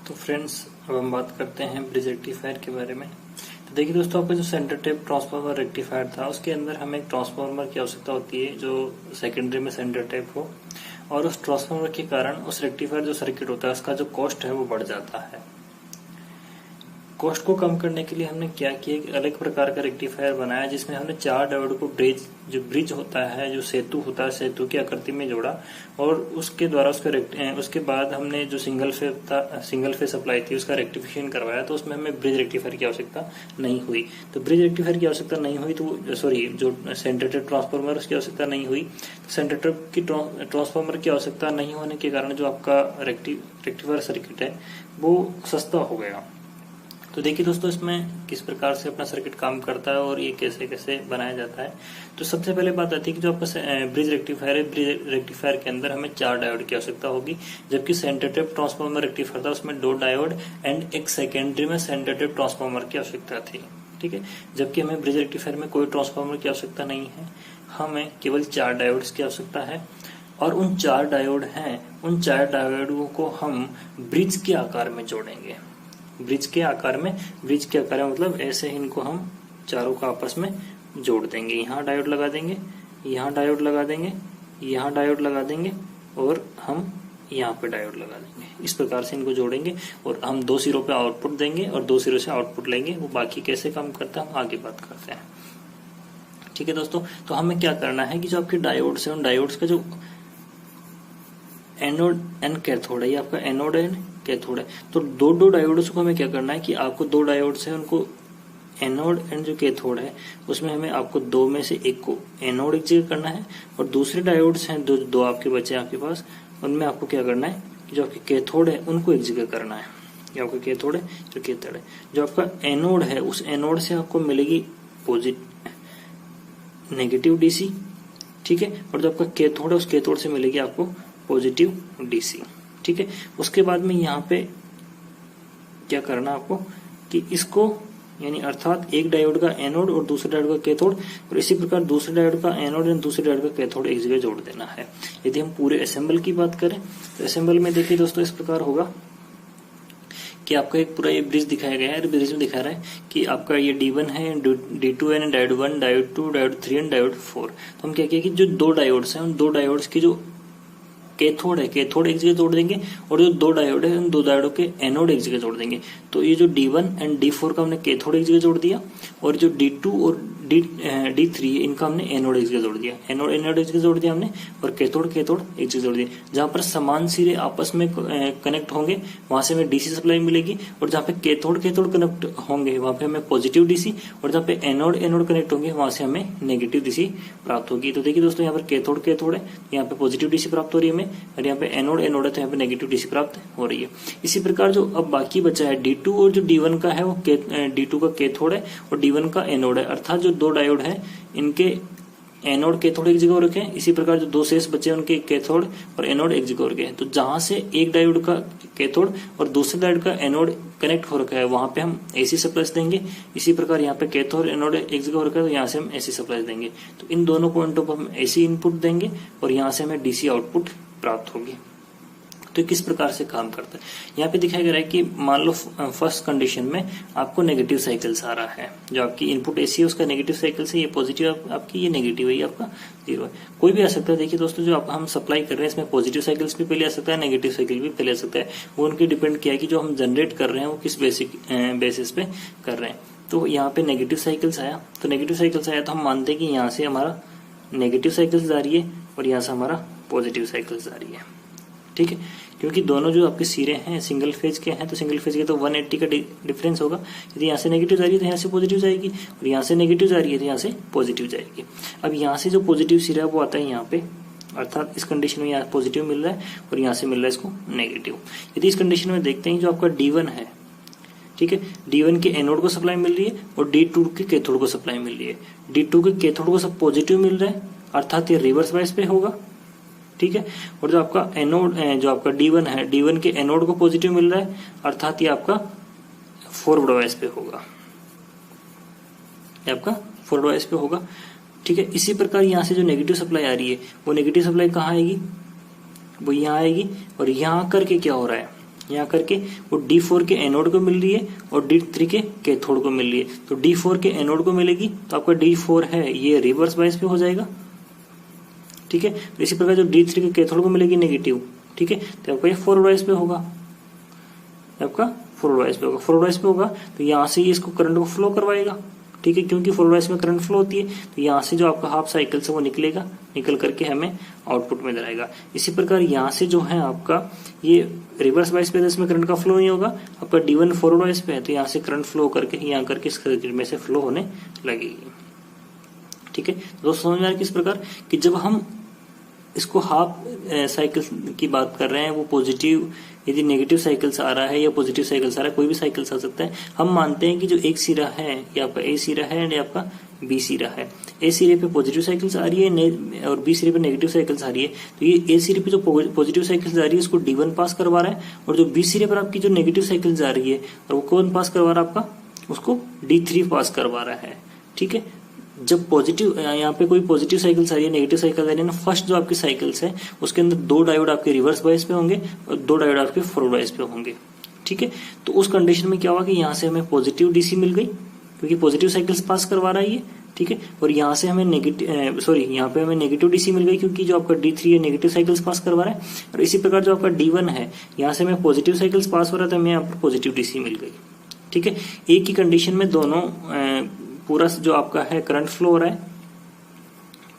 तो फ्रेंड्स, अब हम बात करते हैं ब्रिज रेक्टिफायर के बारे में। तो देखिए दोस्तों, आपका जो सेंटर टेप ट्रांसफार्मर रेक्टिफायर था, उसके अंदर हमें एक ट्रांसफार्मर की आवश्यकता होती है जो सेकेंडरी में सेंटर टेप हो, और उस ट्रांसफार्मर के कारण उस रेक्टिफायर जो सर्किट होता है उसका जो कॉस्ट है वो बढ़ जाता है। कॉस्ट को कम करने के लिए हमने क्या किया, एक अलग प्रकार का रेक्टिफायर बनाया जिसमें हमने 4 डायोड को ब्रिज होता है, जो सेतु होता है, सेतु की आकृति में जोड़ा, और उसके द्वारा उसके बाद हमने जो सिंगल फेज सप्लाई थी उसका रेक्टिफिकेशन करवाया। तो उसमें हमें ब्रिज रेक्टिफायर की आवश्यकता नहीं हुई। तो ब्रिज रेक्टिफायर की आवश्यकता नहीं हुई तो जो सेंटर टेप ट्रांसफार्मर उसकी आवश्यकता नहीं हुई। तो सेंटर टेप की ट्रांसफार्मर की आवश्यकता नहीं होने के कारण जो आपका रेक्टिफायर सर्किट है वो सस्ता हो गया। तो देखिए दोस्तों, इसमें किस प्रकार से अपना सर्किट काम करता है और ये कैसे कैसे बनाया जाता है। तो सबसे पहले बात आती है कि जो आपका ब्रिज रेक्टिफायर है, ब्रिज रेक्टिफायर के अंदर हमें 4 डायोड की आवश्यकता होगी, जबकि सेंटर टेप ट्रांसफार्मर रेक्टिफायर था उसमें 2 डायोड एंड एक सेकेंडरी में सेंटर टेप ट्रांसफार्मर की आवश्यकता थी। ठीक है, जबकि हमें ब्रिज रेक्टिफायर में कोई ट्रांसफार्मर की आवश्यकता नहीं है, हमें केवल 4 डायोड्स की आवश्यकता है। और उन 4 डायोड हैं, उन 4 डायोडों को हम ब्रिज के आकार में जोड़ेंगे। ब्रिज के आकार में मतलब ऐसे इनको हम चारों को आपस में जोड़ देंगे। यहाँ डायोड लगा देंगे, यहाँ डायोड लगा देंगे, यहाँ डायोड लगा देंगे, और हम यहाँ पे डायोड लगा देंगे। इस प्रकार से इनको जोड़ेंगे और हम 2 सिरों पे आउटपुट देंगे और 2 सिरों से आउटपुट लेंगे। वो बाकी कैसे काम करता है हम आगे बात करते हैं। ठीक है दोस्तों, तो हमें क्या करना है कि जो आपके डायोड्स है, उन डायोड्स का जो एनोड एंड कैथोड है, ये आपका एनोड एंड कैथोड है। तो 2 डायोड्स को हमें क्या करना है कि आपको 2 डायोड्स है, उनको एनोड एंड जो कैथोड है उसमें हमें आपको 2 में से एक को एनोड एक जगह करना है, और दूसरे डायोड्स हैं दो आपके बचे हैं आपके पास, उनमें आपको क्या करना है कि जो आपके कैथोड है उनको एक जगह करना है। ये आपका कैथोड है, जो कैथोड है, जो आपका एनोड है उस एनोड से आपको मिलेगी नेगेटिव डीसी। ठीक है, और जो आपका कैथोड है उस कैथोड से मिलेगी आपको पॉजिटिव डीसी। ठीक है, उसके बाद में यहाँ पे क्या करना आपको कि इसको यानी अर्थात एक डायोड का एनोड और दूसरे डायोड का कैथोड, और इसी प्रकार दूसरे डायोड का एनोड और दूसरे डायोड का कैथोड एक जगह जोड़ देना है। यदि हम पूरे असेंबल की बात करें तो असेंबल में देखिए दोस्तों, इस प्रकार होगा कि आपका एक पूरा ये ब्रिज दिखाया गया है। ब्रिज में दिखा रहा है कि आपका ये D1 है, D2 है, diode 1, diode 2, diode 3 and diode 4। तो हम क्या किया कि जो 2 डायोड्स हैं उन 2 डायोड्स की जो कैथोड है, कैथोड एक जगह जोड़ देंगे, और जो 2 डायोड है उन 2 डायोडों के एनोड एक जगह जोड़ देंगे। तो ये जो D1 एंड D4 का हमने कैथोड एक जगह जोड़ दिया, और जो D2 और D3 इनका हमने एनोड एक जगह जोड़ दिया। एनोड एक जगह जोड़ दिया हमने, और कैथोड एक जगह जोड़ दिया। जहां पर समान सिरे आपस में कनेक्ट होंगे वहां से हमें डीसी सप्लाई मिलेगी, और जहां पे कैथोड कनेक्ट होंगे वहां पे हमें पॉजिटिव डीसी, और जहां पे एनोड कनेक्ट होंगे वहां से हमें नेगेटिव डीसी प्राप्त होगी। तो देखिए दोस्तों, यहाँ पर कैथोड है, यहाँ पे पॉजिटिव डीसी प्राप्त हो रही है हमें, और यहाँ पे एनोड है तो यहाँ पे नेगेटिव डीसी प्राप्त हो रही है। इसी प्रकार जो अब बाकी बचा है D2 और जो D1 का है, वो D2 का कैथोड है और D1 का एनोड है, अर्थात जो 2 डायोड है इनके एनोड कैथोड एक जगह रखे हैं। इसी प्रकार जो 2 शेष बचे उनके कैथोड और एनोड एक जगह रखे हैं। तो जहां से एक डायोड का कैथोड और दूसरे डायोड का एनोड कनेक्ट हो रखा है वहां पे हम एसी सप्लाई देंगे। इसी प्रकार यहाँ पे कैथोड एनोड एक जगह हो रखा है, तो यहाँ से हम एसी सप्लाई देंगे। तो इन दोनों पॉइंटों पर हम एसी इनपुट देंगे और यहाँ से हमें डीसी आउटपुट प्राप्त होगी। तो किस प्रकार से काम करता है, यहाँ पे दिखाया गया है कि मान लो फर्स्ट कंडीशन में आपको नेगेटिव साइकिल्स आ रहा है, जो आपकी इनपुट एसी है उसका नेगेटिव साइकिल्स है, ये पॉजिटिव आपकी, ये नेगेटिव है, ये आपका 0 है। कोई भी आ सकता है। देखिए दोस्तों, जो हम सप्लाई कर रहे हैं इसमें पॉजिटिव साइकिल्स भी पहले आ सकता है, नेगेटिव साइकिल भी पहले आ सकता है। वो उनके डिपेंड किया है कि जो हम जनरेट कर रहे हैं वो किस बेसिस पे कर रहे हैं। तो यहाँ पे नेगेटिव साइकिल्स आया, तो नेगेटिव साइकिल्स आया तो हम मानते हैं कि यहाँ से हमारा नेगेटिव साइकिल्स आ रही है और यहाँ से हमारा पॉजिटिव साइकिल्स आ रही है। ठीक है, क्योंकि दोनों जो आपके सिरे हैं सिंगल फेज के हैं, तो सिंगल फेज के तो 180 का डिफरेंस होगा। यदि यहाँ से नेगेटिव जा रही है तो यहाँ से पॉजिटिव जाएगी, और यहाँ से नेगेटिव जा रही है तो यहाँ से पॉजिटिव जाएगी। अब यहाँ से जो पॉजिटिव सिरा है वो आता है यहाँ पे, अर्थात इस कंडीशन में यहाँ पॉजिटिव मिल रहा है और यहाँ से मिल रहा है इसको नेगेटिव। यदि इस कंडीशन में देखते हैं जो आपका D1 है, ठीक है, D1 के एनोड को सप्लाई मिल रही है और D2 के कैथोड को सप्लाई मिल रही है। D2 के कैथोड को सब पॉजिटिव मिल रहा है, अर्थात ये रिवर्स बायस पे होगा। ठीक है, और जो आपका एनोड जो आपका D1 है, D1 के एनोड को पॉजिटिव मिल रहा है, अर्थात ये आपका फॉरवर्ड बायस पे होगा, ये आपका फॉरवर्ड बायस पे होगा। ठीक है, इसी प्रकार यहाँ से जो नेगेटिव सप्लाई आ रही है वो नेगेटिव सप्लाई कहाँ आएगी, वो यहाँ आएगी, और यहाँ करके क्या हो रहा है यहाँ करके वो D4 के एनोड को मिल रही है और D3 के कैथोड को मिल रही है। तो D4 के एनोड को मिलेगी तो आपका D4 है ये रिवर्स बायस पे हो जाएगा, ठीक है। इसी प्रकार जो D3 के कैथोड को मिलेगी नेगेटिव, ठीक है, तो आपका ये फॉरवर्ड बायस पे होगा, आपका फॉरवर्ड बायस पे होगा। फॉरवर्ड बायस पे होगा तो यहाँ से ये इसको करंट को फ्लो करवाएगा, ठीक है, क्योंकि फॉरवर्ड बायस में करंट फ्लो होती है। तो यहाँ से जो आपका हाफ साइकिल से वो निकलेगा, निकल करके हमें आउटपुट में जाएगा। इसी प्रकार यहाँ से जो है आपका ये रिवर्स बायस पे, इसमें करंट का फ्लो नहीं होगा, आपका D1 फॉरवर्ड बायस पे है तो यहाँ से करंट फ्लो करके यहाँ करके इस सर्किट में से फ्लो होने लगेगी, ठीक है। तो समझ में आ रहा है किस प्रकार कि जब हम इसको हाफ साइकिल की बात कर रहे हैं, वो पॉजिटिव यदि नेगेटिव साइकिल से आ रहा है या पॉजिटिव साइकिल से आ रहा है, कोई भी साइकिल से आ सकता है। हम मानते हैं कि जो एक सिरा है ये आपका ए सिरा है एंड आपका बी सिरा है। ए सिरे पे पॉजिटिव साइकिल्स आ रही है और बी सिरे पे नेगेटिव साइकिल्स आ रही है। तो ये ए सिरे पे जो पॉजिटिव साइकिल्स आ रही है इसको D1 पास करवा रहा है, और जो बी सिरे पर आपकी जो नेगेटिव साइकिल्स आ रही है और वो कौन पास करवा रहा है आपका, उसको D3 पास करवा रहा है, ठीक है। जब पॉजिटिव यहाँ पे कोई पॉजिटिव साइकिल्स आ रही है, नेगेटिव साइकिल आ रही है ना, फर्स्ट जो आपकी साइकिल्स है उसके अंदर 2 डायोड आपके रिवर्स बायस पे होंगे और 2 डायोड आपके फॉरवर्ड बायस पे होंगे, ठीक है। तो उस कंडीशन में क्या हुआ कि यहाँ से हमें पॉजिटिव डीसी मिल गई क्योंकि पॉजिटिव साइकिल्स पास करवा रहा है ये, ठीक है, और यहाँ से हमें यहाँ पे हमें नेगेटिव डीसी मिल गई क्योंकि जो आपका D3 है नेगेटिव साइकिल्स पास करवा रहा है। और इसी प्रकार जो आपका D1 है यहाँ से हमें पॉजिटिव साइकिल्स पास हो रहा था, हमें यहाँ पर पॉजिटिव डीसी मिल गई, ठीक है। एक ही कंडीशन में दोनों पूरा जो आपका है करंट फ्लो हो रहा है,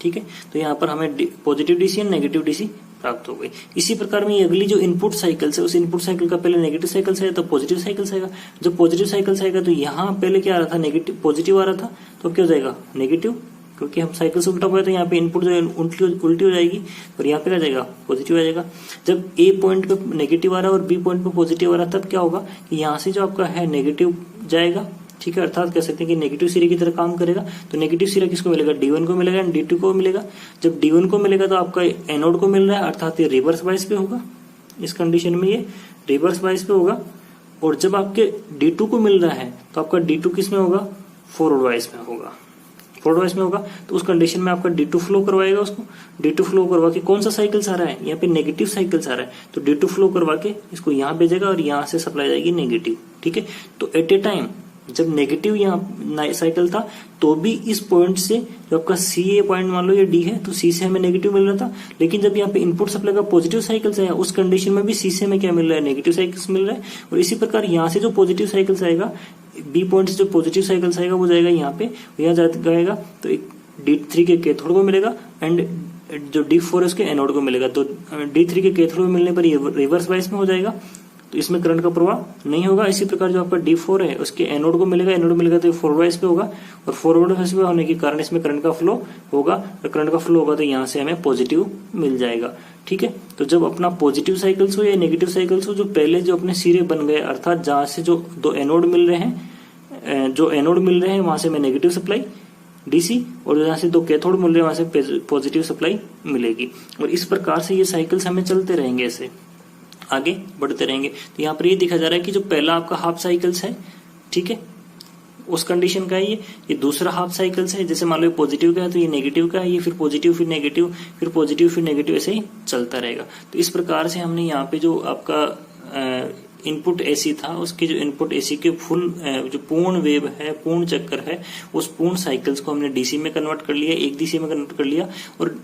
ठीक है। तो यहाँ पर हमें पॉजिटिव डीसी और नेगेटिव डीसी प्राप्त हो गई। इसी प्रकार में ये अगली जो इनपुट साइकिल है उस इनपुट साइकिल का पहले नेगेटिव साइकिल से तो पॉजिटिव साइकिल से आएगा। जब पॉजिटिव साइकिल से आएगा तो यहाँ पहले क्या आ रहा था, नेगेटिव पॉजिटिव आ रहा था, तो अब क्या हो जाएगा नेगेटिव, क्योंकि हम साइकिल से उल्टा हुआ है तो यहाँ पे इनपुट जो है उल्टी हो जाएगी और यहाँ पे क्या जाएगा पॉजिटिव आ जाएगा। जब ए पॉइंट पे नेगेटिव आ रहा है और बी पॉइंट पे पॉजिटिव आ रहा है तब क्या होगा कि यहाँ से जो आपका है नेगेटिव जाएगा, ठीक है, अर्थात कह सकते हैं कि नेगेटिव सिरे की तरह काम करेगा। तो नेगेटिव सिरा किसको मिलेगा, D1 को मिलेगा एंड D2 को मिलेगा। जब D1 को मिलेगा तो आपका एनोड को मिल रहा है, अर्थात ये रिवर्स बायस पे होगा। इस कंडीशन में ये रिवर्स बायस पे होगा। और जब आपके D2 को मिल रहा है तो आपका D2 किस में होगा, फॉरवर्ड बायस में होगा, फॉरवर्ड बायस में होगा। तो उस कंडीशन में आपका D2 फ्लो करवाएगा, उसको D2 फ्लो करवा के कौन सा साइकिल आ रहा है, यहाँ पे नेगेटिव साइकिल आ रहा है, तो D2 फ्लो करवा के इसको यहाँ भेजेगा और यहाँ से सप्लाई जाएगी नेगेटिव, ठीक है। तो एट ए टाइम जब नेगेटिव यहाँ साइकिल था तो भी इस पॉइंट से जो आपका सी ए पॉइंट मान लो ये डी है तो सी से हमें नेगेटिव मिल रहा था, लेकिन जब यहाँ पे इनपुट सप्लाई का पॉजिटिव साइकिल आया उस कंडीशन में भी सी से हमें क्या मिल रहा है, नेगेटिव साइकिल्स मिल रहा है। और इसी प्रकार यहाँ से जो पॉजिटिव साइकिल्स आएगा, बी पॉइंट से जो पॉजिटिव साइकिल्स आएगा वो जाएगा यहाँ पे, यहाँ जाएगा तो एक D3 के कैथोड को मिलेगा एंड जो D4 है उसके एनोड को मिलेगा। तो D3 के कैथोड को मिलने पर ये रिवर्स बायस में हो जाएगा, तो इसमें करंट का प्रवाह नहीं होगा। इसी प्रकार जो आपका D4 है उसके एनोड को मिलेगा तो फॉरवर्ड बायस पे होगा और फॉरवर्ड बायस पे होने के कारण इसमें करंट का फ्लो होगा, और करंट का फ्लो होगा तो यहाँ से हमें पॉजिटिव मिल जाएगा, ठीक है। तो जब अपना पॉजिटिव साइकिल्स हो या नेगेटिव साइकिल्स हो, जो पहले जो अपने सिरे बन गए अर्थात जहां से जो 2 एनोड मिल रहे हैं वहां से हमें नेगेटिव सप्लाई डीसी और जहां से 2 कैथोड मिल रहे हैं वहां से पॉजिटिव सप्लाई मिलेगी। और इस प्रकार से ये साइकिल्स हमें चलते रहेंगे, ऐसे आगे बढ़ते रहेंगे। तो यहाँ पर ये दिखा जा रहा है कि जो पहला आपका हाफ साइकिल्स है, ठीक है, उस कंडीशन का है ये दूसरा हाफ साइकिल्स है। जैसे मान लो पॉजिटिव का है तो ये नेगेटिव का है, ये फिर पॉजिटिव फिर नेगेटिव फिर पॉजिटिव फिर नेगेटिव, ऐसे ही चलता रहेगा। तो इस प्रकार से हमने यहाँ पे जो आपका इनपुट एसी था उसके जो इनपुट एसी के फुल जो पूर्ण वेव है, पूर्ण चक्कर है, उस पूर्ण साइकिल्स को हमने डीसी में कन्वर्ट कर लिया, एक डीसी में कन्वर्ट कर लिया। और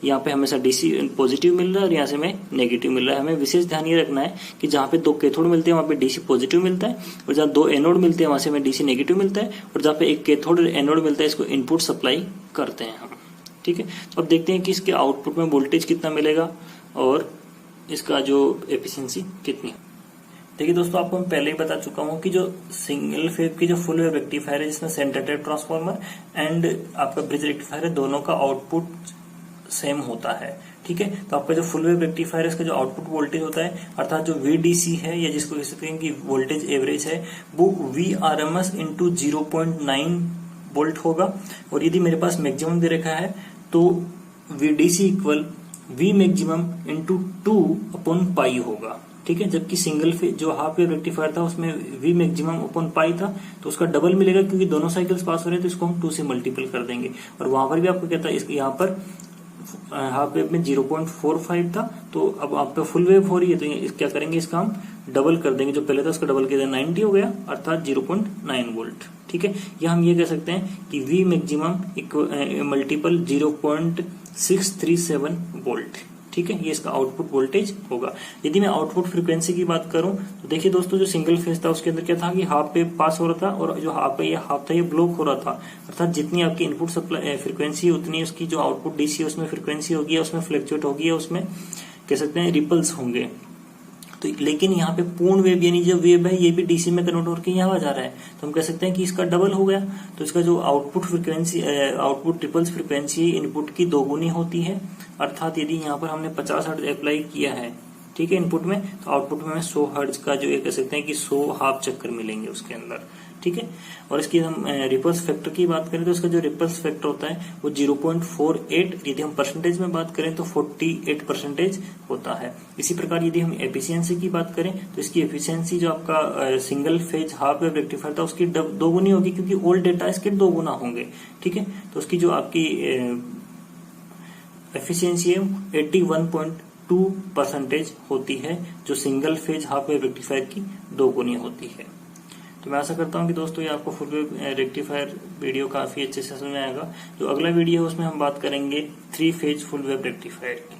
यहाँ पे हमेशा डीसी पॉजिटिव मिल रहा है और यहाँ से हमें नेगेटिव मिल रहा है। हमें विशेष ध्यान ये रखना है कि जहाँ पे 2 कैथोड मिलते हैं वहाँ पे डीसी पॉजिटिव मिलता है, और जहाँ 2 एनोड मिलते हैं वहां से हमें डीसी नेगेटिव मिलता है, और जहाँ पे एक कैथोड एनोड मिलता है इसको इनपुट सप्लाई करते हैं हम, ठीक है। तो अब देखते हैं कि इसके आउटपुट में वोल्टेज कितना मिलेगा और इसका जो एफिशिएंसी कितनी है। देखिए दोस्तों, आपको मैं पहले ही बता चुका हूं कि जो सिंगल फेज की जो फुल वेव रेक्टिफायर है जिसमें सेंटर टाइप ट्रांसफार्मर एंड आपका ब्रिज रेक्टिफायर है, दोनों का आउटपुट सेम होता है, ठीक है। तो आपका जो फुल वेव रेक्टिफायर है इसका जो आउटपुट वोल्टेज होता है अर्थात जो VDC है या जिसको कह सकते हैं कि वोल्टेज एवरेज है, वो VRMS इंटू 0.9 वोल्ट होगा। और यदि मेरे पास मैक्सिमम दे रखा है तो VDC equal V maximum into 2/पाई होगा, ठीक है। जबकि सिंगल फेज जो हाफ वेव रेक्टिफायर था उसमें V मैक्सिमम अपॉन पाई था, तो उसका डबल मिलेगा क्योंकि दोनों साइकिल्स पास हो रहे हैं तो इसको हम 2 से मल्टीपल कर देंगे। और वहां पर भी आपको कहता है यहाँ पर हाफ वेव में 0.45 था, तो अब आप पे फुल वेव हो रही है, तो ये क्या करेंगे, इसका हम डबल कर देंगे, जो पहले था उसका डबल कर देंगे, 90 हो गया, अर्थात 0.9 वोल्ट। ठीक है, या हम ये कह सकते हैं कि V मैक्सिमम मल्टीपल 0.637 वोल्ट। ठीक है, ये इसका आउटपुट वोल्टेज होगा। यदि मैं आउटपुट फ्रीक्वेंसी की बात करूं तो देखिए दोस्तों, जो सिंगल फेज था उसके अंदर क्या था कि हाफ वेव पास हो रहा था, और जो हाफ था ये ब्लॉक हो रहा था, अर्थात जितनी आपकी इनपुट सप्लाई फ्रीक्वेंसी उतनी उसकी जो आउटपुट डीसी उसमें फ्रीक्वेंसी होगी, उसमें फ्लक्चुएट होगी, उसमें कह सकते हैं रिपल्स होंगे। तो लेकिन यहाँ पे पूर्ण वेव यानी जो वेव है ये भी डीसी में कन्वर्ट होकर यहाँ आ जा रहा है, तो हम कह सकते हैं कि इसका डबल हो गया। तो इसका जो output frequency output ripples frequency input की दोगुनी होती है, अर्थात यदि यहाँ पर हमने 50 हर्ट्ज अप्लाई किया है, ठीक है, इनपुट में, तो आउटपुट में हमें 100 हर्ट्ज का जो ये कह सकते हैं कि 100 हाफ चक्कर मिलेंगे उसके अंदर। ठीक है, और इसकी हम रिपल्स फैक्टर की बात करें तो इसका जो रिपल्स फैक्टर होता है वो 0.48, यदि हम परसेंटेज में बात करें तो 48% होता है। इसी प्रकार यदि हम एफिशिएंसी की बात करें तो इसकी एफिशिएंसी जो आपका single phase half wave rectifier था उसकी दोगुनी होगी, क्योंकि ओल्ड डेटा इसके दोगुना होंगे। ठीक है, तो उसकी जो आपकी एफिशिएंसी है 81.2% होती है, जो single phase half wave rectifier की दोगुनी होती है। तो मैं आशा करता हूं कि दोस्तों ये आपको फुल वेव रेक्टिफायर वीडियो काफी अच्छे से समझ में आएगा। जो अगला वीडियो है उसमें हम बात करेंगे 3 फेज फुल वेव रेक्टिफायर की।